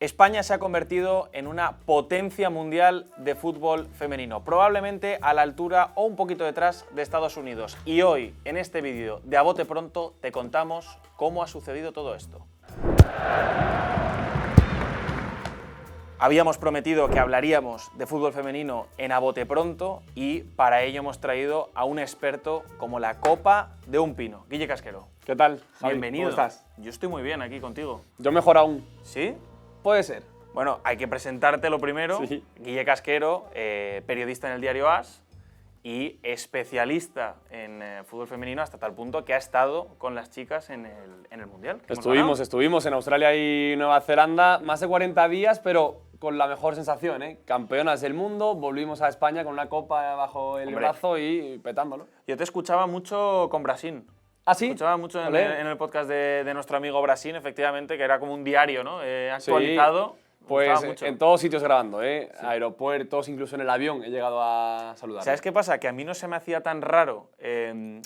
España se ha convertido en una potencia mundial de fútbol femenino, probablemente a la altura o un poquito detrás de Estados Unidos. Y hoy, en este vídeo de A Bote Pronto, te contamos cómo ha sucedido todo esto. Habíamos prometido que hablaríamos de fútbol femenino en A Bote Pronto y para ello hemos traído a un experto como la copa de un pino. Guille Casquero. ¿Qué tal, Javi? Bienvenido. ¿Cómo estás? Yo estoy muy bien aquí contigo. Yo mejor aún. ¿Sí? Puede ser. Bueno, hay que presentártelo primero. Sí. Guille Casquero, periodista en el diario AS y especialista en fútbol femenino hasta tal punto que ha estado con las chicas en el Mundial. Estuvimos en Australia y Nueva Zelanda más de 40 días, pero con la mejor sensación, ¿eh? Campeonas del mundo, volvimos a España con una copa bajo el brazo y petándolo. Yo te escuchaba mucho con Brasil. ¿Ah, sí? Escuchaba mucho en el podcast de nuestro amigo Brasil, efectivamente, que era como un diario, ¿no? Actualizado. Sí. Pues en todos sitios grabando, ¿eh? Sí. Aeropuertos, incluso en el avión he llegado a saludar. ¿Sabes qué pasa? Que a mí no se me hacía tan raro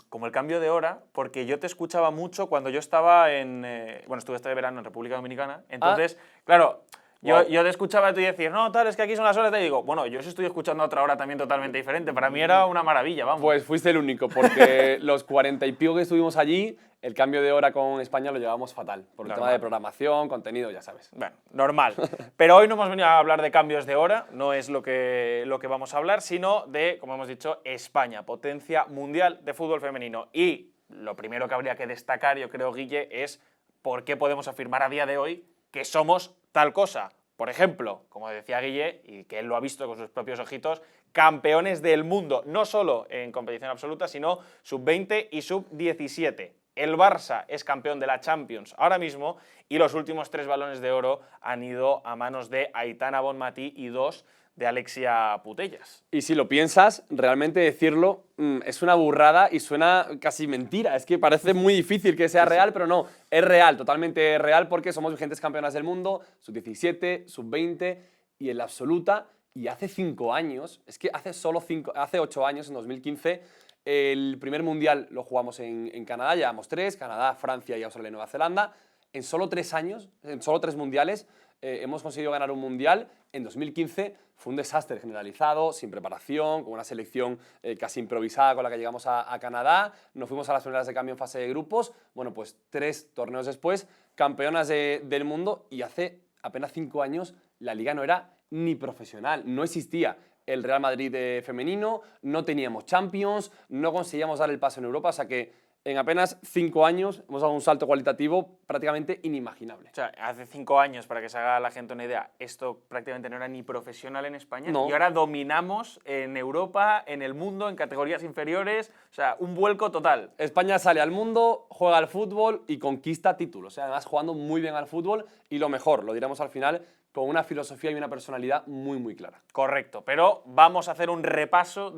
como el cambio de hora, porque yo te escuchaba mucho cuando yo estaba estuve este verano en República Dominicana. Entonces, claro, yo te escuchaba y tú decías, no, tal, es que aquí son las horas. Te digo, bueno, yo os estoy escuchando a otra hora también totalmente diferente. Para mí era una maravilla, vamos. Pues fuiste el único, porque los 40 y pico que estuvimos allí, el cambio de hora con España lo llevábamos fatal. Por el tema de programación, contenido, ya sabes. Bueno, normal. Pero hoy no hemos venido a hablar de cambios de hora, no es lo que vamos a hablar, sino de, como hemos dicho, España, potencia mundial de fútbol femenino. Y lo primero que habría que destacar, yo creo, Guille, es por qué podemos afirmar a día de hoy que somos tal cosa. Por ejemplo, como decía Guille, y que él lo ha visto con sus propios ojitos, campeones del mundo, no solo en competición absoluta, sino sub-20 y sub-17. El Barça es campeón de la Champions ahora mismo y los últimos 3 balones de oro han ido a manos de Aitana Bonmatí y 2 de Alexia Putellas. Y si lo piensas, realmente decirlo es una burrada y suena casi mentira. Es que parece muy difícil que sea real, pero no, es real, totalmente real, porque somos vigentes campeonas del mundo, sub-17, sub-20 y en la absoluta. Y hace 5 años, es que hace 8 años, en 2015, el primer mundial lo jugamos en Canadá, llevamos 3, Canadá, Francia y Australia y Nueva Zelanda. En solo 3 años, en solo 3 mundiales, hemos conseguido ganar un mundial. En 2015 fue un desastre generalizado, sin preparación, con una selección casi improvisada con la que llegamos a Canadá. Nos fuimos a las primeras de cambio en fase de grupos. Bueno, pues 3 torneos después, campeonas del mundo, y hace apenas 5 años la liga no era ni profesional, no existía el Real Madrid femenino, no teníamos Champions, no conseguíamos dar el paso en Europa, o sea que en apenas 5 años hemos dado un salto cualitativo prácticamente inimaginable. O sea, hace 5 años, para que se haga la gente una idea, esto prácticamente no era ni profesional en España. No. Y ahora dominamos en Europa, en el mundo, en categorías inferiores. O sea, un vuelco total. España sale al mundo, juega al fútbol y conquista títulos. O sea, además jugando muy bien al fútbol y lo mejor, lo diremos al final, con una filosofía y una personalidad muy, muy clara. Correcto, pero vamos a hacer un repaso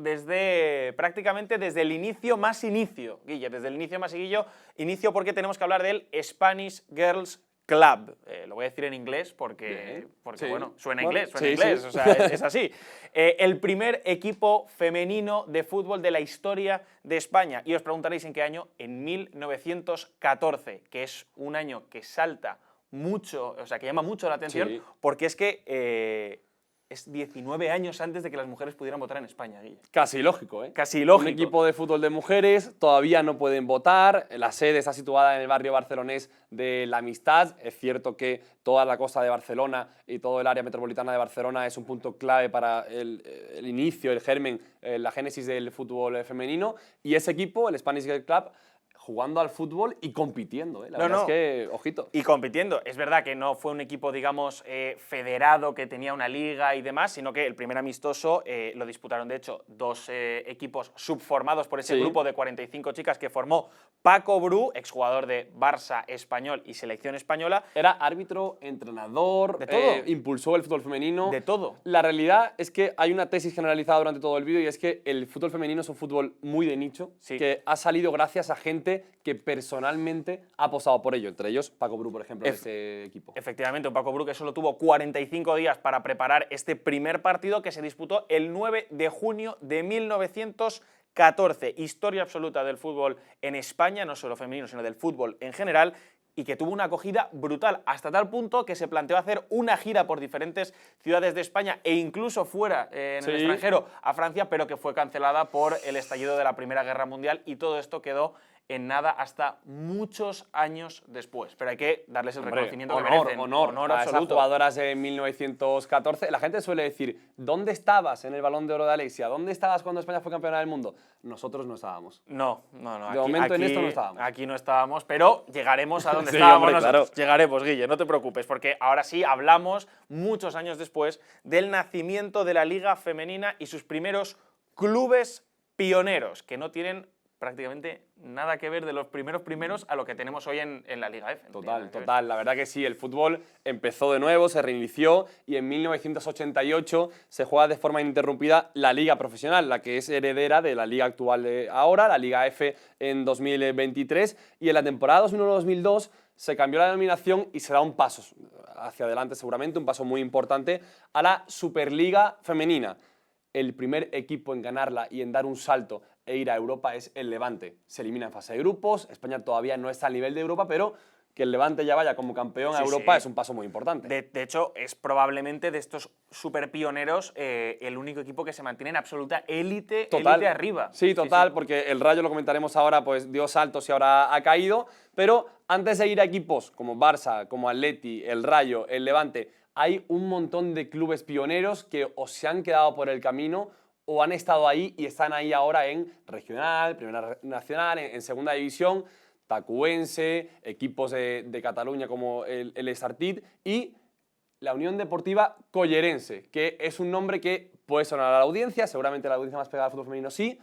prácticamente desde el inicio más inicio, Guille, desde el inicio más inicio porque tenemos que hablar del Spanish Girls Club. Lo voy a decir en inglés porque sí. bueno, suena Bueno, inglés, sí. O sea, es así. El primer equipo femenino de fútbol de la historia de España. Y os preguntaréis en qué año. En 1914, que es un año que salta mucho, o sea, que llama mucho la atención, sí, porque es que es 19 años antes de que las mujeres pudieran votar en España, Guille. Casi lógico, ¿eh? Casi lógico. Un equipo de fútbol de mujeres, todavía no pueden votar, la sede está situada en el barrio barcelonés de La Amistad. Es cierto que toda la costa de Barcelona y todo el área metropolitana de Barcelona es un punto clave para el inicio, el germen, la génesis del fútbol femenino, y ese equipo, el Spanish Girls Club, jugando al fútbol y compitiendo, ¿eh? La verdad es que, ojito. Y compitiendo. Es verdad que no fue un equipo, digamos, federado, que tenía una liga y demás, sino que el primer amistoso lo disputaron, de hecho, 2 equipos subformados por ese grupo de 45 chicas que formó Paco Bru, exjugador de Barça español y selección española. Era árbitro, entrenador, de todo. Impulsó el fútbol femenino. De todo. La realidad es que hay una tesis generalizada durante todo el vídeo y es que el fútbol femenino es un fútbol muy de nicho, que ha salido gracias a gente que personalmente ha apostado por ello, entre ellos Paco Bru, por ejemplo, de ese equipo. Efectivamente, un Paco Bru que solo tuvo 45 días para preparar este primer partido que se disputó el 9 de junio de 1914. Historia absoluta del fútbol en España, no solo femenino, sino del fútbol en general, y que tuvo una acogida brutal, hasta tal punto que se planteó hacer una gira por diferentes ciudades de España e incluso fuera, en el extranjero, a Francia, pero que fue cancelada por el estallido de la Primera Guerra Mundial, y todo esto quedó en nada hasta muchos años después. Pero hay que darles el reconocimiento que merecen. Honor a esas jugadoras de 1914. La gente suele decir, ¿dónde estabas en el Balón de Oro de Alexia? ¿Dónde estabas cuando España fue campeona del mundo? Nosotros no estábamos. No. De momento en esto no estábamos. Aquí no estábamos, pero llegaremos a donde Sí, estábamos hombre, nosotros. claro. Llegaremos, Guille, no te preocupes, porque ahora sí hablamos, muchos años después, del nacimiento de la Liga Femenina y sus primeros clubes pioneros, que no tienen prácticamente nada que ver de los primeros a lo que tenemos hoy en la Liga F. Total. La verdad que sí, el fútbol empezó de nuevo, se reinició y en 1988 se juega de forma ininterrumpida la Liga Profesional, la que es heredera de la Liga actual de ahora, la Liga F en 2023, y en la temporada 2001-2002 se cambió la denominación y se da un paso hacia adelante seguramente, un paso muy importante, a la Superliga Femenina. El primer equipo en ganarla y en dar un salto e ir a Europa es el Levante. Se elimina en fase de grupos, España todavía no está al nivel de Europa, pero que el Levante ya vaya como campeón a Europa es un paso muy importante. De hecho, es probablemente de estos super pioneros el único equipo que se mantiene en absoluta élite arriba. Sí, total, porque el Rayo, lo comentaremos ahora, pues dio saltos y ahora ha caído, pero antes de ir a equipos como Barça, como Atleti, el Rayo, el Levante, hay un montón de clubes pioneros que o se han quedado por el camino o han estado ahí y están ahí ahora en regional, primera nacional, en segunda división, tacuense, equipos de Cataluña como el Estartit y la Unión Deportiva Collerense, que es un nombre que puede sonar a la audiencia, seguramente la audiencia más pegada al fútbol femenino sí,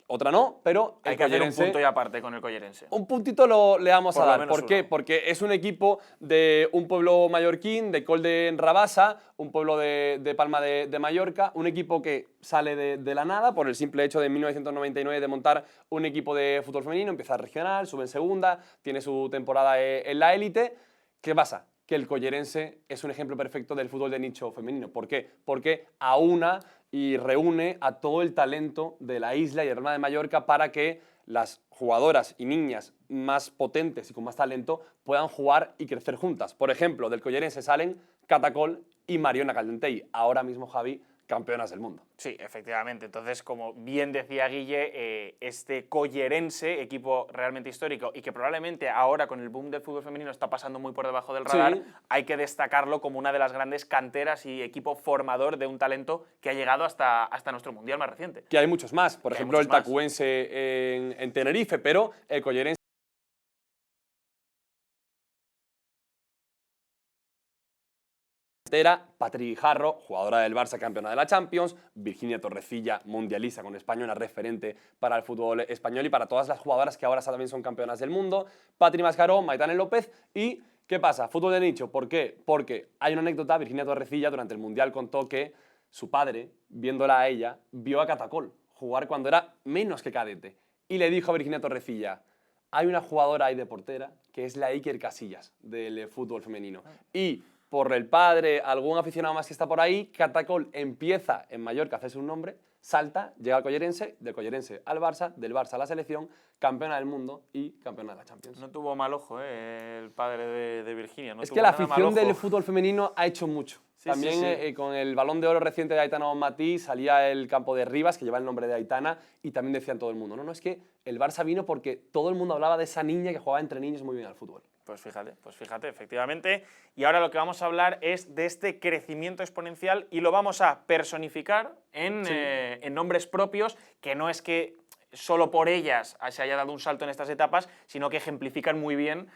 otra no, pero hay que hacer un punto y aparte con el Collerense. Un puntito le vamos a dar. ¿Por qué? Porque es un equipo de un pueblo mallorquín, de Col de Rabassa, un pueblo de Palma de Mallorca, un equipo que sale de la nada por el simple hecho de en 1999 de montar un equipo de fútbol femenino, empieza regional, sube en segunda, tiene su temporada en la élite. ¿Qué pasa? Que el Collerense es un ejemplo perfecto del fútbol de nicho femenino. ¿Por qué? Porque aúna y reúne a todo el talento de la isla y de Palma de Mallorca para que las jugadoras y niñas más potentes y con más talento puedan jugar y crecer juntas. Por ejemplo, del Collerense salen Catacol y Mariona Caldentey, ahora mismo, Javi, campeonas del mundo. Sí, efectivamente. Entonces, como bien decía Guille, este Collerense, equipo realmente histórico y que probablemente ahora con el boom del fútbol femenino está pasando muy por debajo del radar, sí, hay que destacarlo como una de las grandes canteras y equipo formador de un talento que ha llegado hasta nuestro mundial más reciente. Que hay muchos más, por ejemplo el tacuense en Tenerife, pero el Collerense Patri Guijarro, jugadora del Barça, campeona de la Champions, Virginia Torrecilla, mundialista con España, una referente para el fútbol español y para todas las jugadoras que ahora también son campeonas del mundo, Patri Mascaró, Maitane López y ¿qué pasa? Fútbol de nicho, ¿por qué? Porque hay una anécdota, Virginia Torrecilla durante el Mundial contó que su padre, viéndola a ella, vio a Catacol jugar cuando era menos que cadete y le dijo a Virginia Torrecilla, hay una jugadora ahí de portera que es la Iker Casillas del fútbol femenino y por el padre, algún aficionado más que está por ahí, Catacol empieza en Mallorca a hacerse un nombre, salta, llega al Collerense, del Collerense al Barça, del Barça a la selección, campeona del mundo y campeona de la Champions. No tuvo mal ojo, el padre de Virginia. No es que la afición del fútbol femenino ha hecho mucho. Sí, también sí. Con el Balón de Oro reciente de Aitana Bonmatí salía el campo de Rivas, que lleva el nombre de Aitana, y también decían todo el mundo, no, es que el Barça vino porque todo el mundo hablaba de esa niña que jugaba entre niños muy bien al fútbol. Pues fíjate, efectivamente. Y ahora lo que vamos a hablar es de este crecimiento exponencial y lo vamos a personificar en nombres propios, que no es que solo por ellas se haya dado un salto en estas etapas, sino que ejemplifican muy bien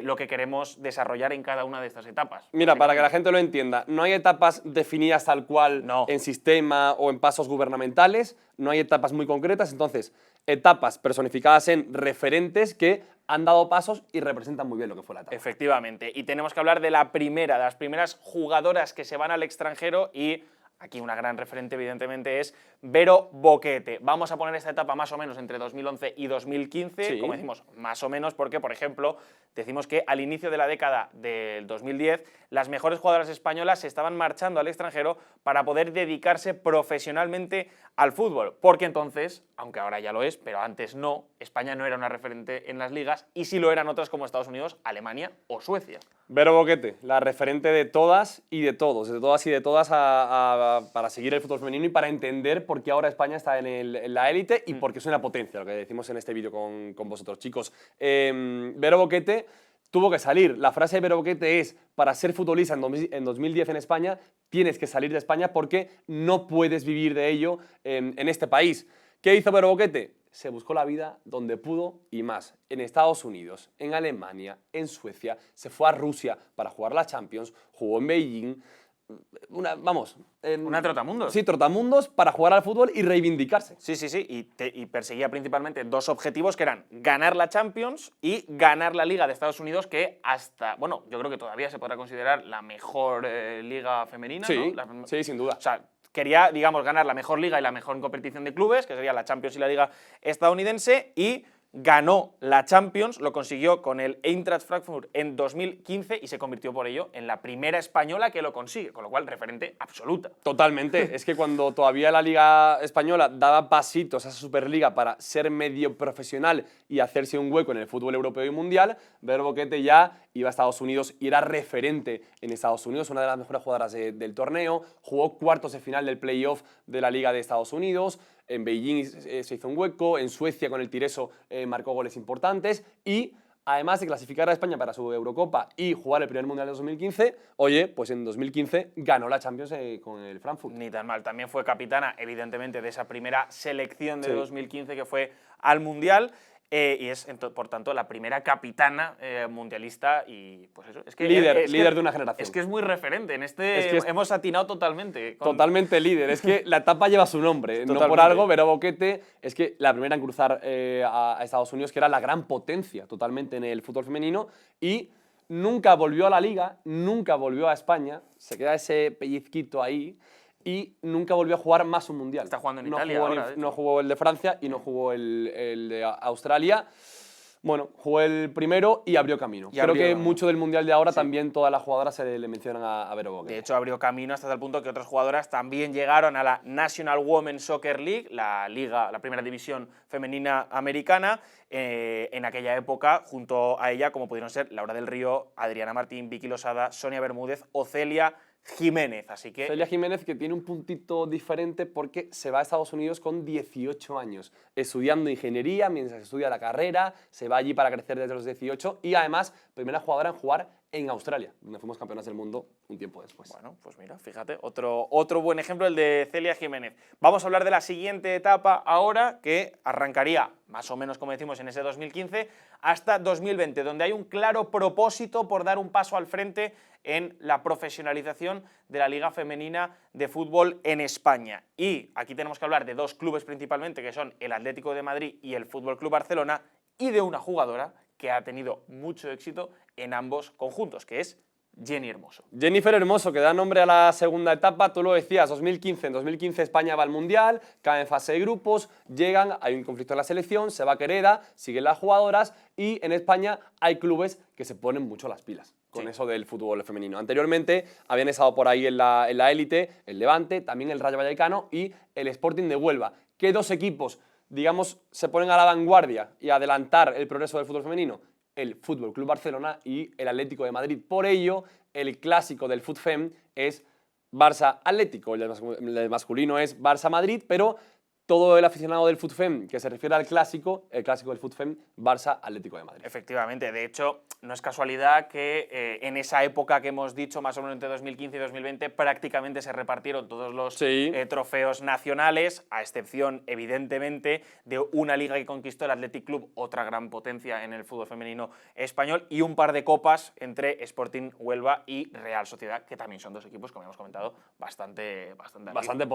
lo que queremos desarrollar en cada una de estas etapas. Mira, para que la gente lo entienda, no hay etapas definidas tal cual en sistema o en pasos gubernamentales, no hay etapas muy concretas, entonces etapas personificadas en referentes que han dado pasos y representan muy bien lo que fue la etapa. Efectivamente, y tenemos que hablar de la primera, de las primeras jugadoras que se van al extranjero y Aquí una gran referente, evidentemente, es Vero Boquete. Vamos a poner esta etapa más o menos entre 2011 y 2015, Sí. como decimos, más o menos, porque, por ejemplo, decimos que al inicio de la década del 2010, las mejores jugadoras españolas se estaban marchando al extranjero para poder dedicarse profesionalmente al fútbol, porque entonces, aunque ahora ya lo es, pero antes no, España no era una referente en las ligas y sí lo eran otras como Estados Unidos, Alemania o Suecia. Vero Boquete, la referente de todas y de todos, de todas y de todas para seguir el fútbol femenino y para entender por qué ahora España está en la élite y por qué es una potencia, lo que decimos en este vídeo con vosotros, chicos. Vero Boquete tuvo que salir. La frase de Vero Boquete es: para ser futbolista en 2010 en España, tienes que salir de España porque no puedes vivir de ello en este país. ¿Qué hizo Vero Boquete? Se buscó la vida donde pudo y más. En Estados Unidos, en Alemania, en Suecia, se fue a Rusia para jugar la Champions, jugó en Beijing. Una trotamundos. Sí, trotamundos para jugar al fútbol y reivindicarse. Sí, sí, sí, y perseguía principalmente dos objetivos que eran ganar la Champions y ganar la Liga de Estados Unidos, que hasta, bueno, yo creo que todavía se podrá considerar la mejor liga femenina, Sí, ¿no? sí, sin duda. O sea, quería, digamos, ganar la mejor liga y la mejor competición de clubes, que sería la Champions y la Liga estadounidense, y ganó la Champions, lo consiguió con el Eintracht Frankfurt en 2015 y se convirtió por ello en la primera española que lo consigue, con lo cual referente absoluta. Totalmente. Es que cuando todavía la Liga Española daba pasitos a esa Superliga para ser medio profesional y hacerse un hueco en el fútbol europeo y mundial, Vero Boquete ya iba a Estados Unidos y era referente en Estados Unidos, una de las mejores jugadoras del torneo, jugó cuartos de final del playoff de la Liga de Estados Unidos, en Beijing se hizo un hueco, en Suecia con el Tireso marcó goles importantes y además de clasificar a España para su Eurocopa y jugar el primer Mundial de 2015, oye, pues en 2015 ganó la Champions con el Frankfurt. Ni tan mal. También fue capitana, evidentemente, de esa primera selección de Sí. 2015 que fue al Mundial. Y es, por tanto, la primera capitana mundialista y, pues eso, es que... Líder de una generación. Es que es muy referente, en este hemos atinado totalmente. Totalmente líder, es que la etapa lleva su nombre, no por Totalmente. algo. Vero Boquete es que la primera en cruzar a Estados Unidos, que era la gran potencia totalmente en el fútbol femenino, y nunca volvió a la Liga, nunca volvió a España, se queda ese pellizquito ahí, y nunca volvió a jugar más un mundial. Está jugando en no Italia jugó ahora, de hecho. no jugó el de Francia y no jugó el de Australia. Bueno, jugó el primero y abrió camino. Creo que mucho del mundial de ahora también todas las jugadoras se le mencionan a Vero Boquete. De hecho, abrió camino hasta tal punto que otras jugadoras también llegaron a la National Women's Soccer League, la primera división femenina americana, en aquella época, junto a ella, como pudieron ser Laura del Río, Adriana Martín, Vicky Losada, Sonia Bermúdez o Celia Jiménez. Así que Celia Jiménez, que tiene un puntito diferente porque se va a Estados Unidos con 18 años, estudiando ingeniería mientras estudia la carrera, se va allí para crecer desde los 18 y además primera jugadora en jugar en Australia, donde fuimos campeonas del mundo un tiempo después. Bueno, pues mira, fíjate, otro buen ejemplo, el de Celia Jiménez. Vamos a hablar de la siguiente etapa ahora, que arrancaría más o menos, como decimos, en ese 2015 hasta 2020, donde hay un claro propósito por dar un paso al frente en la profesionalización de la Liga Femenina de Fútbol en España. Y aquí tenemos que hablar de dos clubes principalmente, que son el Atlético de Madrid y el Fútbol Club Barcelona, y de una jugadora que ha tenido mucho éxito en ambos conjuntos, que es Jenny Hermoso. Jennifer Hermoso, que da nombre a la segunda etapa, tú lo decías, 2015. En 2015 España va al Mundial, cae en fase de grupos, llegan, hay un conflicto en la selección, se va a Quereda, siguen las jugadoras y en España hay clubes que se ponen mucho las pilas con eso del fútbol femenino. Anteriormente habían estado por ahí en la élite el Levante, también el Rayo Vallecano y el Sporting de Huelva. ¿Qué dos equipos, digamos, se ponen a la vanguardia y a adelantar el progreso del fútbol femenino? El Fútbol Club Barcelona y el Atlético de Madrid. Por ello, el clásico del FUTFEM es Barça-Atlético, el del masculino es Barça-Madrid, pero todo el aficionado del FUTFEM que se refiere al clásico, el clásico del FUTFEM, Barça-Atlético de Madrid. Efectivamente, de hecho, no es casualidad que en esa época que hemos dicho, más o menos entre 2015 y 2020, prácticamente se repartieron todos los trofeos nacionales, a excepción, evidentemente, de una liga que conquistó el Athletic Club, otra gran potencia en el fútbol femenino español, y un par de copas entre Sporting Huelva y Real Sociedad, que también son dos equipos, como hemos comentado, bastante potentes. Bastante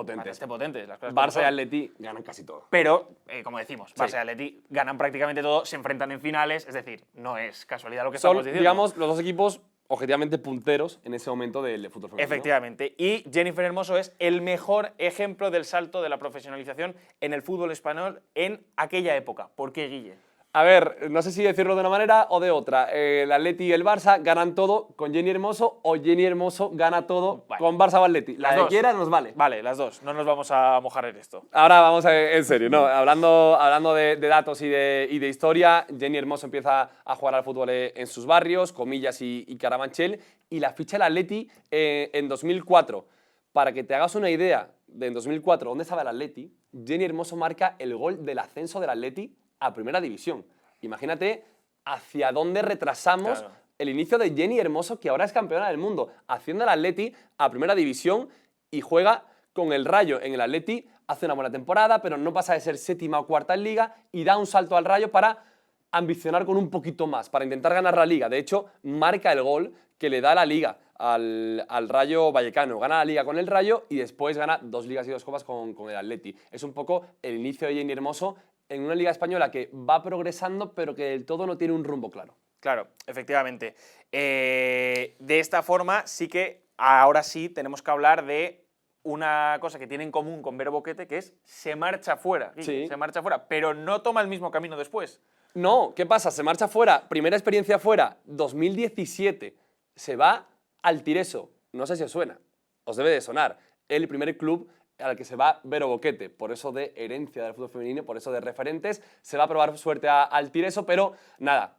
potentes. Las cosas Barça y Atleti ganan casi todo. Pero, como decimos, Barça y Atleti ganan prácticamente todo, se enfrentan en finales, es decir, no es casualidad lo que estamos diciendo. Digamos, los dos equipos objetivamente punteros en ese momento del fútbol femenino. Efectivamente. Y Jennifer Hermoso es el mejor ejemplo del salto de la profesionalización en el fútbol español en aquella época. ¿Por qué, Guille? A ver, no sé si decirlo de una manera o de otra. El Atleti y el Barça ganan todo con Jenny Hermoso o Jenny Hermoso gana todo con Barça o Atleti. La que quiera nos vale. Vale, las dos. No nos vamos a mojar en esto. Ahora vamos en serio, ¿no? Hablando de datos y de historia, Jenny Hermoso empieza a jugar al fútbol en sus barrios, Comillas y Carabanchel, y la ficha el Atleti en 2004. Para que te hagas una idea de en 2004 dónde estaba el Atleti, Jenny Hermoso marca el gol del ascenso del Atleti a Primera División. Imagínate hacia dónde retrasamos el inicio de Jenny Hermoso, que ahora es campeona del mundo, haciendo al Atleti a Primera División y juega con el Rayo en el Atleti, hace una buena temporada, pero no pasa de ser séptima o cuarta en Liga y da un salto al Rayo para ambicionar con un poquito más, para intentar ganar la Liga. De hecho, marca el gol que le da la Liga al Rayo Vallecano. Gana la Liga con el Rayo y después gana 2 Ligas y 2 Copas con el Atleti. Es un poco el inicio de Jenny Hermoso en una Liga española que va progresando, pero que del todo no tiene un rumbo claro. Claro, efectivamente. De esta forma, sí que ahora sí tenemos que hablar de una cosa que tiene en común con Vero Boquete, que es se marcha fuera. Sí. Se marcha fuera, pero no toma el mismo camino después. No, ¿qué pasa? Se marcha fuera, primera experiencia fuera, 2017. Se va al Tireso. No sé si os suena, os debe de sonar. El primer club al que se va Vero Boquete, por eso de herencia del fútbol femenino, por eso de referentes, se va a probar suerte al Tireso, pero nada,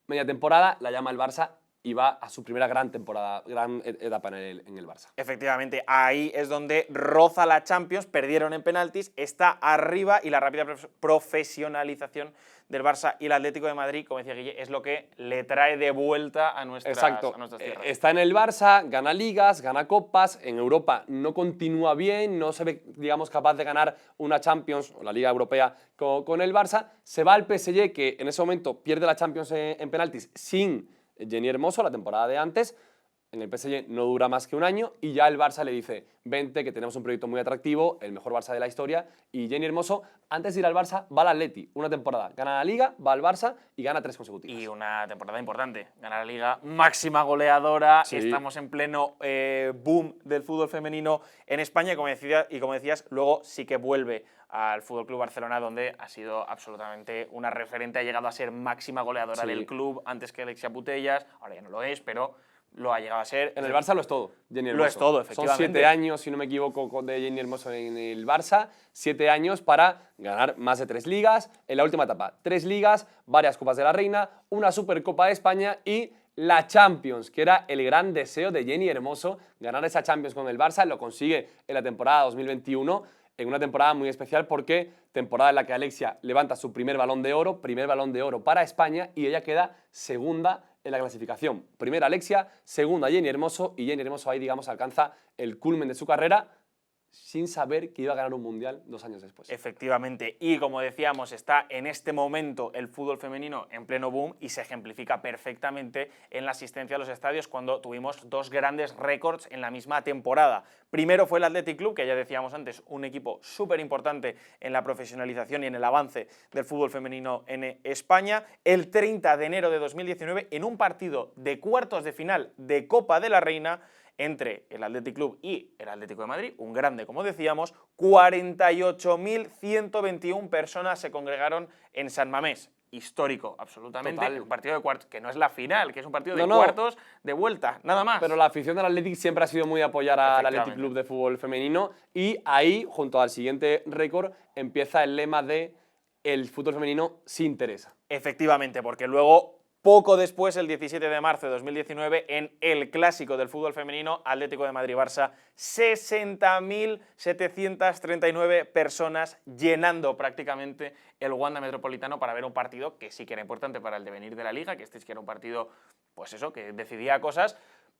media temporada la llama el Barça y va a su primera gran temporada, gran etapa en el Barça. Efectivamente, ahí es donde roza la Champions, perdieron en penaltis, está arriba y la rápida profesionalización del Barça y el Atlético de Madrid, como decía Guille, es lo que le trae de vuelta a nuestras tierras. Está en el Barça, gana ligas, gana copas, en Europa no continúa bien, no se ve, digamos, capaz de ganar una Champions o la Liga Europea con el Barça, se va al PSG, que en ese momento pierde la Champions en penaltis sin Jenny Hermoso, la temporada de antes. En el PSG no dura más que un año y ya el Barça le dice, vente, que tenemos un proyecto muy atractivo, el mejor Barça de la historia, y Jenny Hermoso, antes de ir al Barça, va al Atleti, una temporada, gana la Liga, va al Barça y gana 3 consecutivas. Y una temporada importante, gana la Liga, máxima goleadora, sí. Estamos en pleno boom del fútbol femenino en España, y como decías, luego sí que vuelve al FC Barcelona, donde ha sido absolutamente una referente, ha llegado a ser máxima goleadora del club antes que Alexia Putellas, ahora ya no lo es, pero lo ha llegado a ser. En el Barça lo es todo, Jenny Hermoso. Lo es todo, efectivamente. Son 7 años, si no me equivoco, de Jenny Hermoso en el Barça. 7 años para ganar más de 3 ligas. En la última etapa, 3 ligas, varias Copas de la Reina, una Supercopa de España y la Champions, que era el gran deseo de Jenny Hermoso, ganar esa Champions con el Barça. Lo consigue en la temporada 2021, en una temporada muy especial porque temporada en la que Alexia levanta su primer Balón de Oro para España y ella queda segunda en la clasificación. Primera Alexia, segunda Jenny Hermoso y Jenny Hermoso ahí, digamos, alcanza el culmen de su carrera sin saber que iba a ganar un Mundial 2 años después. Efectivamente, y como decíamos, está en este momento el fútbol femenino en pleno boom y se ejemplifica perfectamente en la asistencia a los estadios cuando tuvimos 2 grandes récords en la misma temporada. Primero fue el Athletic Club, que ya decíamos antes, un equipo súper importante en la profesionalización y en el avance del fútbol femenino en España, el 30 de enero de 2019 en un partido de cuartos de final de Copa de la Reina entre el Athletic Club y el Atlético de Madrid, un grande, como decíamos, 48.121 personas se congregaron en San Mamés. Histórico, absolutamente. Total. Un partido de cuartos, que no es la final, que es un partido de cuartos de vuelta, nada más. Pero la afición del Athletic siempre ha sido muy apoyar al Athletic Club de fútbol femenino y ahí, junto al siguiente récord, empieza el lema de el fútbol femenino sí interesa. Efectivamente, porque luego, poco después, el 17 de marzo de 2019, en el clásico del fútbol femenino, Atlético de Madrid-Barça, 60.739 personas llenando prácticamente el Wanda Metropolitano para ver un partido que sí que era importante para el devenir de la Liga, que que era un partido, pues eso, que decidía cosas,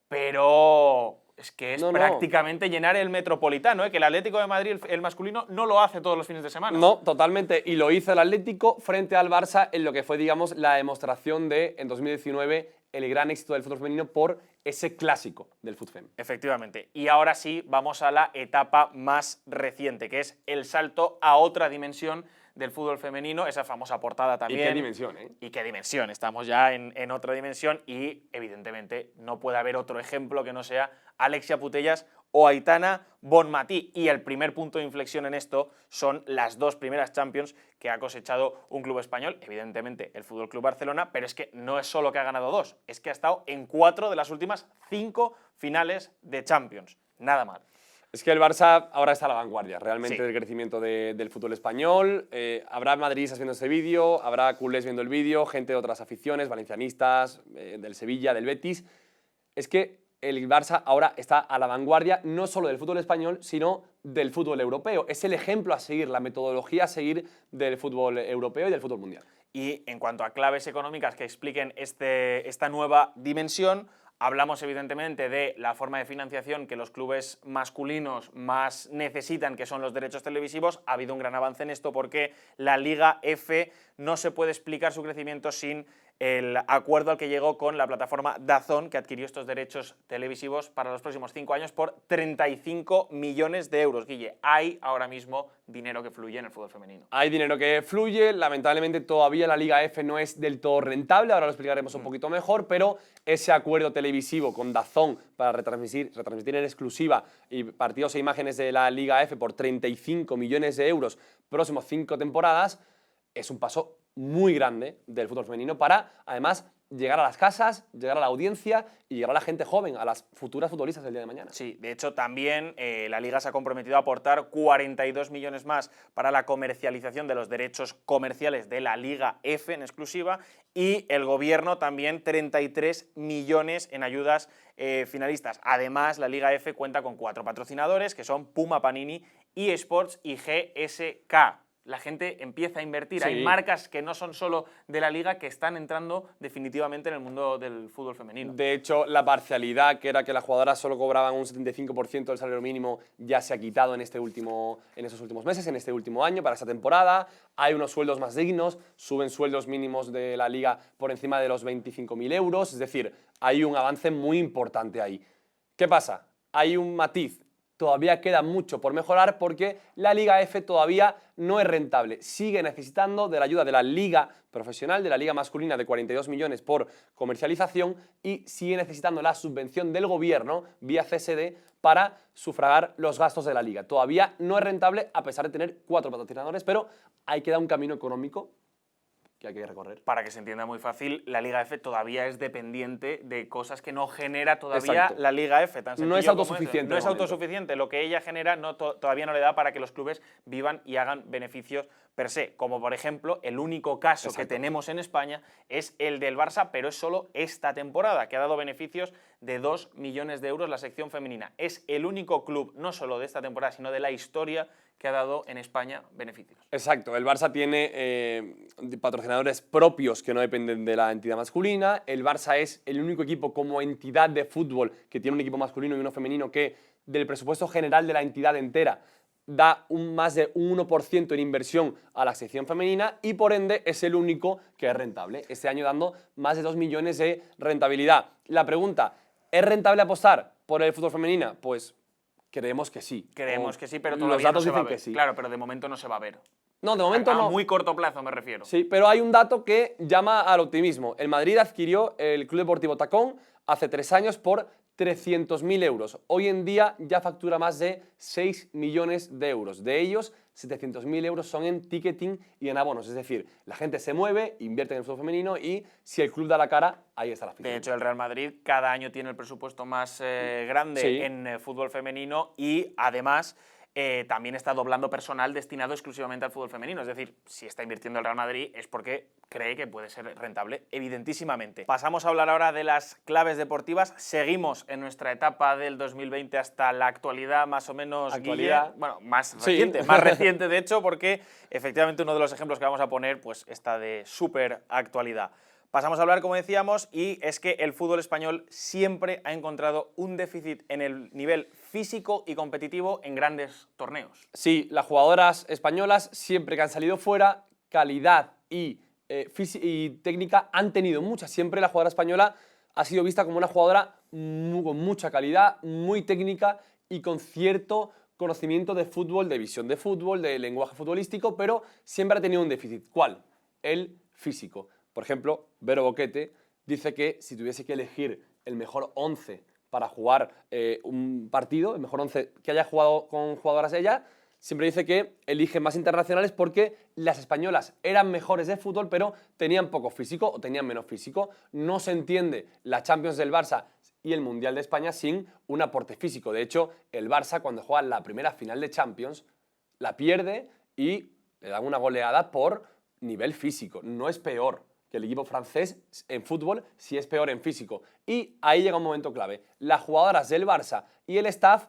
pero es que es prácticamente llenar el Metropolitano, que el Atlético de Madrid, el masculino, no lo hace todos los fines de semana. No, totalmente. Y lo hizo el Atlético frente al Barça en lo que fue, digamos, la demostración de, en 2019, el gran éxito del fútbol femenino por ese clásico del fútbol femenino. Efectivamente. Y ahora sí, vamos a la etapa más reciente, que es el salto a otra dimensión del fútbol femenino, esa famosa portada también. Y qué dimensión, ¿eh? Y qué dimensión, estamos ya en otra dimensión y evidentemente no puede haber otro ejemplo que no sea Alexia Putellas o Aitana Bonmatí. Y el primer punto de inflexión en esto son las dos primeras Champions que ha cosechado un club español, evidentemente el FC Barcelona, pero es que no es solo que ha ganado 2, es que ha estado en 4 de las últimas 5 finales de Champions. Nada mal. Es que el Barça ahora está a la vanguardia, realmente, Sí. del crecimiento del fútbol español. Habrá madridistas viendo este vídeo, habrá culés viendo el vídeo, gente de otras aficiones, valencianistas, del Sevilla, del Betis. Es que el Barça ahora está a la vanguardia no solo del fútbol español, sino del fútbol europeo. Es el ejemplo a seguir, la metodología a seguir del fútbol europeo y del fútbol mundial. Y en cuanto a claves económicas que expliquen esta nueva dimensión, hablamos evidentemente de la forma de financiación que los clubes masculinos más necesitan, que son los derechos televisivos. Ha habido un gran avance en esto porque la Liga F no se puede explicar su crecimiento sin el acuerdo al que llegó con la plataforma DAZN, que adquirió estos derechos televisivos para los próximos 5 años por 35 millones de euros. Guille, hay ahora mismo dinero que fluye en el fútbol femenino. Hay dinero que fluye, lamentablemente todavía la Liga F no es del todo rentable, ahora lo explicaremos un poquito mejor, pero ese acuerdo televisivo con DAZN para retransmitir en exclusiva y partidos e imágenes de la Liga F por 35 millones de euros próximos 5 temporadas es un paso muy grande del fútbol femenino para, además, llegar a las casas, llegar a la audiencia y llegar a la gente joven, a las futuras futbolistas del día de mañana. Sí, de hecho también la Liga se ha comprometido a aportar 42 millones más para la comercialización de los derechos comerciales de la Liga F en exclusiva y el Gobierno también 33 millones en ayudas finalistas. Además, la Liga F cuenta con 4 patrocinadores que son Puma, Panini, eSports y GSK. La gente empieza a invertir. Sí. Hay marcas que no son solo de la Liga que están entrando definitivamente en el mundo del fútbol femenino. De hecho, la parcialidad, que era que las jugadoras solo cobraban un 75% del salario mínimo, ya se ha quitado en estos últimos meses, en este último año, para esta temporada. Hay unos sueldos más dignos, suben sueldos mínimos de la Liga por encima de los 25.000 euros, es decir, hay un avance muy importante ahí. ¿Qué pasa? Hay un matiz. Todavía queda mucho por mejorar porque la Liga F todavía no es rentable. Sigue necesitando de la ayuda de la Liga Profesional, de la Liga Masculina de 42 millones por comercialización y sigue necesitando la subvención del Gobierno vía CSD para sufragar los gastos de la Liga. Todavía no es rentable a pesar de tener 4 patrocinadores, pero hay que dar un camino económico que hay que recorrer. Para que se entienda muy fácil, la Liga F todavía es dependiente de cosas que no genera todavía Exacto. la Liga F. Tan No es sencillo como autosuficiente. eso. No es de momento. autosuficiente. Lo que ella genera todavía no le da para que los clubes vivan y hagan beneficios per se. Como por ejemplo, el único caso que Exacto. tenemos en España es el del Barça, pero es solo esta temporada, que ha dado beneficios de 2 millones de euros la sección femenina. Es el único club, no solo de esta temporada, sino de la historia, que ha dado en España beneficios. Exacto, el Barça tiene patrocinadores propios que no dependen de la entidad masculina. El Barça es el único equipo como entidad de fútbol que tiene un equipo masculino y uno femenino que del presupuesto general de la entidad entera da más de un 1% en inversión a la sección femenina y por ende es el único que es rentable. Este año dando más de 2 millones de rentabilidad. La pregunta, ¿es rentable apostar por el fútbol femenino? Pues creemos que sí. Creemos que sí, pero los todavía datos no se va a dicen ver. que sí. Claro, pero de momento no se va a ver. No, de momento A no. muy corto plazo me refiero. Sí, pero hay un dato que llama al optimismo. El Madrid adquirió el Club Deportivo Tacón hace 3 años por 300.000 euros. Hoy en día ya factura más de 6 millones de euros. De ellos, 700.000 euros son en ticketing y en abonos. Es decir, la gente se mueve, invierte en el fútbol femenino y si el club da la cara, ahí está la afición. De hecho, el Real Madrid cada año tiene el presupuesto más grande Sí. en fútbol femenino y además también está doblando personal destinado exclusivamente al fútbol femenino. Es decir, si está invirtiendo el Real Madrid es porque cree que puede ser rentable, evidentísimamente. Pasamos a hablar ahora de las claves deportivas. Seguimos en nuestra etapa del 2020 hasta la actualidad, más o menos, Actualidad. Guille. Bueno, más Sí. reciente, más reciente de hecho, porque efectivamente uno de los ejemplos que vamos a poner pues está de súper actualidad. Pasamos a hablar, como decíamos, y es que el fútbol español siempre ha encontrado un déficit en el nivel físico y competitivo en grandes torneos. Sí, las jugadoras españolas, siempre que han salido fuera, calidad y técnica han tenido muchas. Siempre la jugadora española ha sido vista como una jugadora con mucha calidad, muy técnica y con cierto conocimiento de fútbol, de visión de fútbol, de lenguaje futbolístico, pero siempre ha tenido un déficit. ¿Cuál? El físico. Por ejemplo, Vero Boquete dice que si tuviese que elegir el mejor 11 para jugar un partido, el mejor 11 que haya jugado con jugadoras ella, siempre dice que elige más internacionales porque las españolas eran mejores de fútbol, pero tenían poco físico o tenían menos físico. No se entiende la Champions del Barça y el Mundial de España sin un aporte físico. De hecho, el Barça, cuando juega la primera final de Champions, la pierde y le dan una goleada por nivel físico. No es peor que el equipo francés en fútbol, sí es peor en físico. Y ahí llega un momento clave. Las jugadoras del Barça y el staff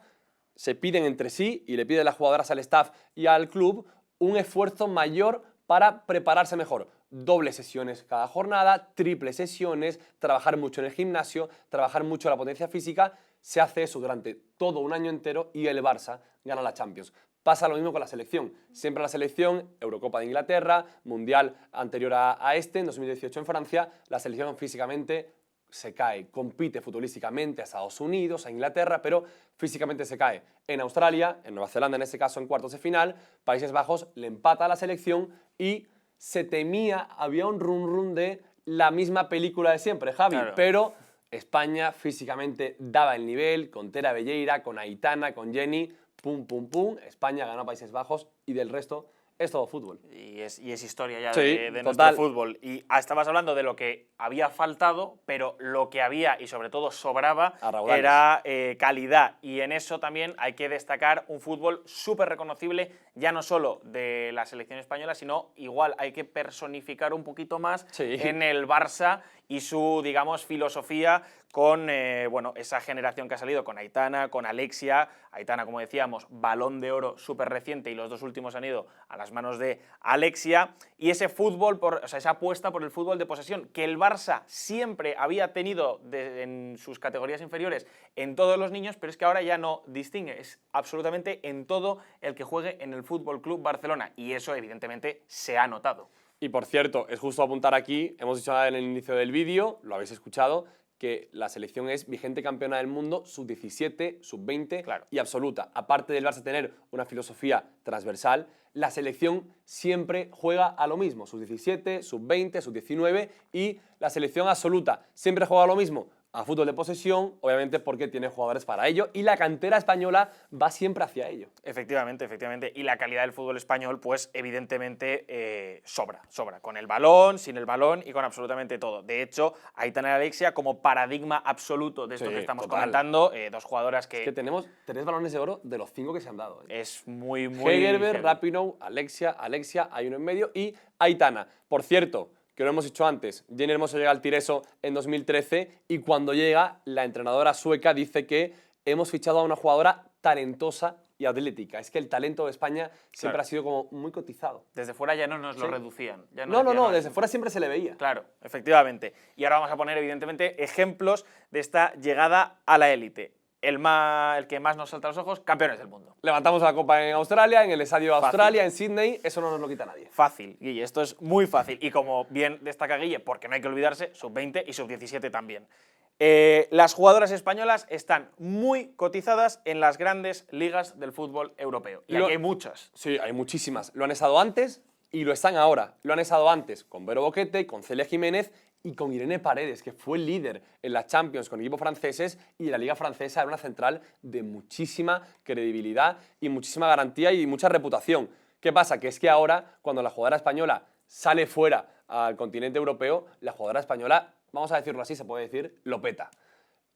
se piden entre sí, y le piden las jugadoras al staff y al club, un esfuerzo mayor para prepararse mejor. Doble sesiones cada jornada, triple sesiones, trabajar mucho en el gimnasio, trabajar mucho la potencia física. Se hace eso durante todo un año entero y el Barça gana la Champions. Pasa lo mismo con la selección. Siempre la selección, Eurocopa de Inglaterra, Mundial anterior a este, en 2018 en Francia, la selección físicamente se cae, compite futbolísticamente a Estados Unidos, a Inglaterra, pero físicamente se cae. En Australia, en Nueva Zelanda en este caso en cuartos de final, Países Bajos le empata a la selección y se temía, había un run de la misma película de siempre, Javi, Claro. pero España físicamente daba el nivel, con Tera Belleira, con Aitana, con Jenny, pum, pum, pum, España ganó a Países Bajos y del resto es todo fútbol. Y es historia ya Sí, de nuestro total. fútbol. Y estabas hablando de lo que había faltado, pero lo que había y sobre todo sobraba A raudales. era calidad. Y en eso también hay que destacar un fútbol súper reconocible, ya no solo de la selección española, sino igual hay que personificar un poquito más Sí. en el Barça y su, digamos, filosofía con bueno, esa generación que ha salido con Aitana, con Alexia. Aitana, como decíamos, Balón de Oro súper reciente y los dos últimos han ido a las manos de Alexia. Y ese fútbol, o sea, esa apuesta por el fútbol de posesión que el Barça siempre había tenido en sus categorías inferiores en todos los niños, pero es que ahora ya no distingue, es absolutamente en todo el que juegue en el Fútbol Club Barcelona. Y eso, evidentemente, se ha notado. Y por cierto, es justo apuntar aquí, hemos dicho en el inicio del vídeo, lo habéis escuchado, que la selección es vigente campeona del mundo sub-17, sub-20 Claro. y absoluta. Aparte del Barça tener una filosofía transversal, la selección siempre juega a lo mismo, sub-17, sub-20, sub-19 y la selección absoluta siempre juega a lo mismo, a fútbol de posesión, obviamente porque tiene jugadores para ello y la cantera española va siempre hacia ello. Efectivamente, efectivamente. Y la calidad del fútbol español, pues evidentemente sobra. Con el balón, sin el balón y con absolutamente todo. De hecho, Aitana y Alexia como paradigma absoluto de esto Sí, que estamos total. comentando, dos jugadoras Que tenemos 3 balones de oro de los 5 que se han dado. es muy, muy... Hegerberg, heavy. Rapinoe, Alexia, hay uno en medio y Aitana. Por cierto, que lo hemos dicho antes, Jenny Hermoso llega al Tireso en 2013 y cuando llega, la entrenadora sueca dice que hemos fichado a una jugadora talentosa y atlética. Es que el talento de España siempre Claro. ha sido como muy cotizado. Desde fuera ya no nos lo Sí. reducían. Ya No, decían, desde fuera siempre se le veía. Claro, efectivamente. Y ahora vamos a poner, evidentemente, ejemplos de esta llegada a la élite. El que más nos salta a los ojos, campeones del mundo. Levantamos la copa en Australia, en el estadio de Fácil. Australia, en Sydney, eso no nos lo quita nadie. Fácil, Guille, esto es muy fácil. Y como bien destaca Guille, porque no hay que olvidarse, sub-20 y sub-17 también. Las jugadoras españolas están muy cotizadas en las grandes ligas del fútbol europeo. Y aquí hay muchas. Sí, hay muchísimas. Lo han estado antes y lo están ahora. Lo han estado antes con Vero Boquete, con Celia Jiménez y con Irene Paredes, que fue el líder en la Champions con equipos franceses y en la Liga Francesa era una central de muchísima credibilidad y muchísima garantía y mucha reputación. ¿Qué pasa? Que es que ahora, cuando la jugadora española sale fuera al continente europeo, la jugadora española, vamos a decirlo así, se puede decir, lo peta.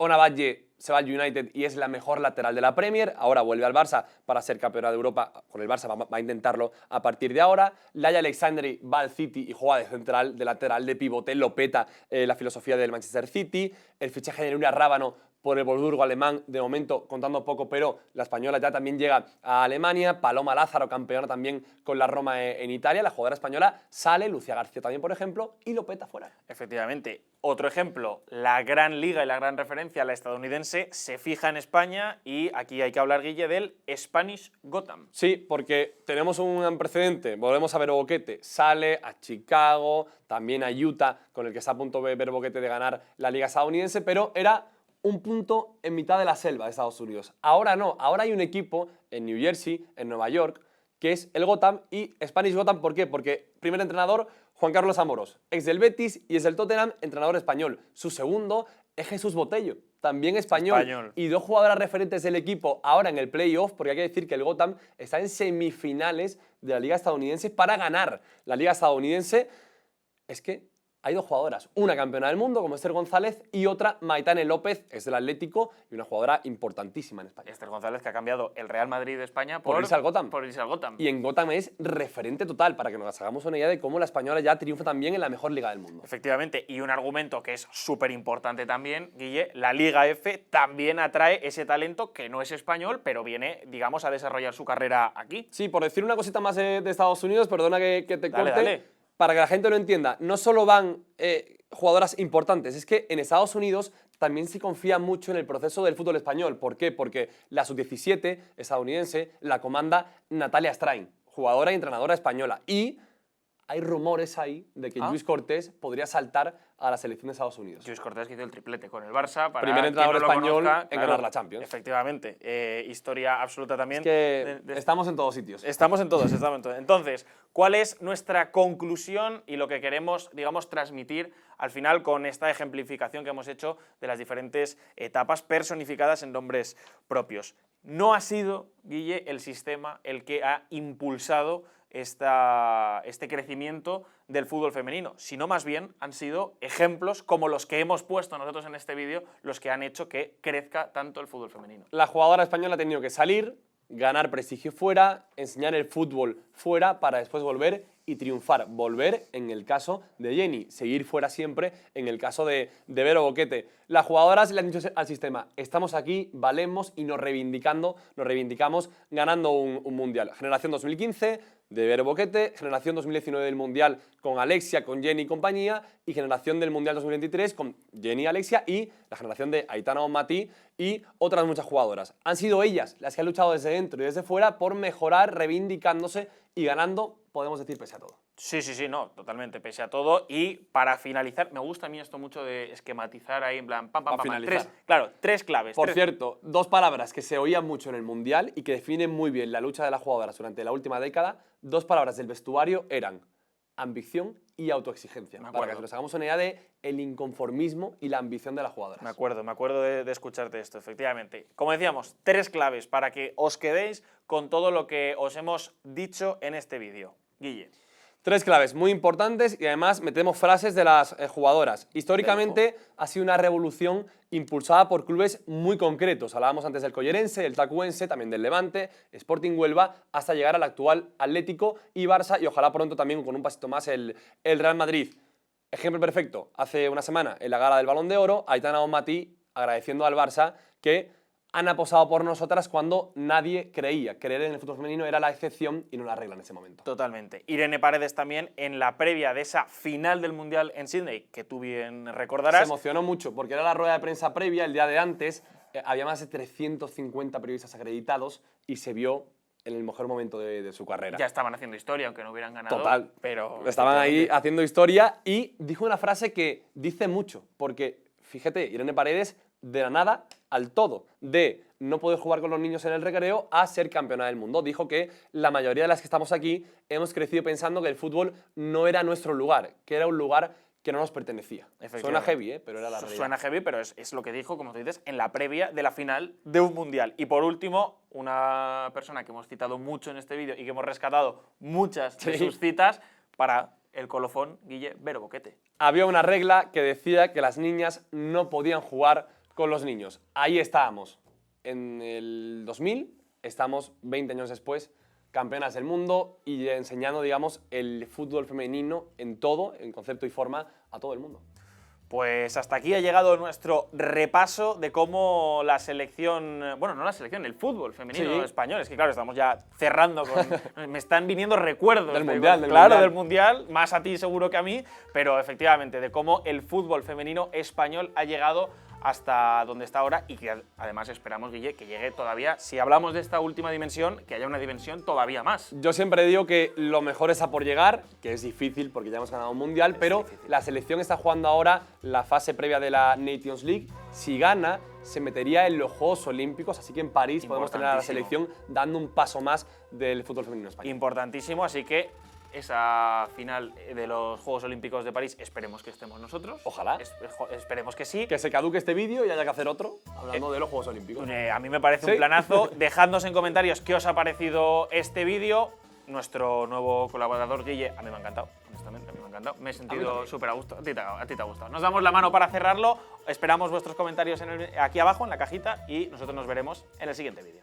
Ona Batlle se va al United y es la mejor lateral de la Premier. Ahora vuelve al Barça para ser campeona de Europa. Con el Barça va a intentarlo a partir de ahora. Laia Alexandri va al City y juega de central, de lateral, de pivote. Lo peta la filosofía del Manchester City. El fichaje de Nuria Rábano por el Wolfsburgo alemán, de momento contando poco, pero la española ya también llega a Alemania. Paloma Lázaro, campeona también con la Roma en Italia. La jugadora española sale, Lucía García también, por ejemplo, y lo peta fuera. Efectivamente. Otro ejemplo, la gran liga y la gran referencia, la estadounidense, se fija en España y aquí hay que hablar, Guille, del Spanish Gotham. Sí, porque tenemos un precedente. Volvemos a ver Boquete. Sale a Chicago, también a Utah, con el que está a punto de ver Boquete de ganar la liga estadounidense, pero era un punto en mitad de la selva de Estados Unidos. Ahora no, ahora hay un equipo en New Jersey, en Nueva York, que es el Gotham y Spanish Gotham. ¿Por qué? Porque primer entrenador, Juan Carlos Amorós, ex del Betis y es del Tottenham, entrenador español. Su segundo es Jesús Botello, también español. Y dos jugadoras referentes del equipo ahora en el playoff, porque hay que decir que el Gotham está en semifinales de la Liga Estadounidense para ganar la Liga Estadounidense. Es que hay dos jugadoras, una campeona del mundo como Esther González y otra Maitane López, es del Atlético y una jugadora importantísima en España. Esther González, que ha cambiado el Real Madrid de España por irse al Gotham. Por irse al Gotham. Y en Gotham es referente total, para que nos hagamos una idea de cómo la española ya triunfa también en la mejor liga del mundo. Efectivamente, y un argumento que es súper importante también, Guille, la Liga F también atrae ese talento que no es español, pero viene, digamos, a desarrollar su carrera aquí. Sí, por decir una cosita más de Estados Unidos, perdona que te corte. Dale. Para que la gente lo entienda, no solo van jugadoras importantes, es que en Estados Unidos también se confía mucho en el proceso del fútbol español. ¿Por qué? Porque la sub-17 estadounidense la comanda Natalia Strain, jugadora y entrenadora española. Y hay rumores ahí de que Lluís Cortés podría saltar a la selección de Estados Unidos. Lluís Cortés, que hizo el triplete con el Barça. Para primer entrenador español conozca, en ganar la Champions. Efectivamente. Historia absoluta también. Es que estamos en todos sitios. Estamos en todos. Entonces, ¿cuál es nuestra conclusión y lo que queremos, digamos, transmitir al final con esta ejemplificación que hemos hecho de las diferentes etapas personificadas en nombres propios? No ha sido, Guille, el sistema el que ha impulsado este crecimiento del fútbol femenino, sino más bien han sido ejemplos como los que hemos puesto nosotros en este vídeo, los que han hecho que crezca tanto el fútbol femenino. La jugadora española ha tenido que salir, ganar prestigio fuera, enseñar el fútbol fuera para después volver y triunfar. Volver en el caso de Jenny, seguir fuera siempre en el caso de Vero Boquete. Las jugadoras le han dicho al sistema, estamos aquí, valemos y nos reivindicamos ganando un mundial. Generación 2015 de Vero Boquete, generación 2019 del mundial con Alexia, con Jenny y compañía, y generación del mundial 2023 con Jenny y Alexia, y la generación de Aitana Bonmatí y otras muchas jugadoras. Han sido ellas las que han luchado desde dentro y desde fuera por mejorar, reivindicándose y ganando, podemos decir, pese a todo. Sí, no, totalmente, pese a todo. Y para finalizar, me gusta a mí esto mucho de esquematizar ahí en plan, tres claves. Por cierto, dos palabras que se oían mucho en el Mundial y que definen muy bien la lucha de las jugadoras durante la última década, dos palabras del vestuario eran ambición y autoexigencia. Para que nos hagamos una idea de el inconformismo y la ambición de las jugadoras. Me acuerdo de escucharte esto, efectivamente. Como decíamos, tres claves para que os quedéis con todo lo que os hemos dicho en este vídeo. Guille. Tres claves muy importantes y además metemos frases de las jugadoras. Históricamente ha sido una revolución impulsada por clubes muy concretos. Hablábamos antes del Collerense, del Tacuense, también del Levante, Sporting Huelva, hasta llegar al actual Atlético y Barça y ojalá pronto también con un pasito más el Real Madrid. Ejemplo perfecto, hace una semana en la gala del Balón de Oro, Aitana Bonmatí agradeciendo al Barça que han apostado por nosotras cuando nadie creía. Creer en el fútbol femenino era la excepción y no la regla en ese momento. Totalmente. Irene Paredes también en la previa de esa final del Mundial en Sydney, que tú bien recordarás. Se emocionó mucho porque era la rueda de prensa previa, el día de antes, había más de 350 periodistas acreditados y se vio en el mejor momento de su carrera. Ya estaban haciendo historia, aunque no hubieran ganado. Total. Pero estaban ahí haciendo historia y dijo una frase que dice mucho, porque, fíjate, Irene Paredes de la nada al todo, de no poder jugar con los niños en el recreo a ser campeona del mundo. Dijo que la mayoría de las que estamos aquí hemos crecido pensando que el fútbol no era nuestro lugar, que era un lugar que no nos pertenecía. Suena heavy, pero era la realidad. Suena heavy, pero es lo que dijo, como tú dices, en la previa de la final de un mundial. Y por último, una persona que hemos citado mucho en este vídeo y que hemos rescatado muchas de sus citas para el colofón, Guille, Vero Boquete. Había una regla que decía que las niñas no podían jugar con los niños. Ahí estábamos. En el 2000, estamos 20 años después, campeonas del mundo y enseñando, digamos, el fútbol femenino en todo, en concepto y forma, a todo el mundo. Pues hasta aquí ha llegado nuestro repaso de cómo la selección, bueno, no la selección, el fútbol femenino español. Es que claro, estamos ya cerrando con... me están viniendo recuerdos del Mundial. Del Mundial, más a ti seguro que a mí, pero efectivamente de cómo el fútbol femenino español ha llegado hasta donde está ahora y que además esperamos, Guille, que llegue todavía, si hablamos de esta última dimensión, que haya una dimensión todavía más. Yo siempre digo que lo mejor está por llegar, que es difícil porque ya hemos ganado un mundial, pero difícil. la selección está jugando ahora la fase previa de la Nations League. Si gana, se metería en los Juegos Olímpicos, así que en París podemos tener a la selección dando un paso más del fútbol femenino español. Importantísimo, así que esa final de los Juegos Olímpicos de París esperemos que estemos nosotros. Ojalá. Esperemos que sí. Que se caduque este vídeo y haya que hacer otro hablando de los Juegos Olímpicos. A mí me parece un planazo. Dejadnos en comentarios qué os ha parecido este vídeo. Nuestro nuevo colaborador, Guille, a mí me ha encantado, honestamente, a mí me ha encantado. Me he sentido súper a gusto. A ti te ha gustado. Nos damos la mano para cerrarlo. Esperamos vuestros comentarios aquí abajo, en la cajita, y nosotros nos veremos en el siguiente vídeo.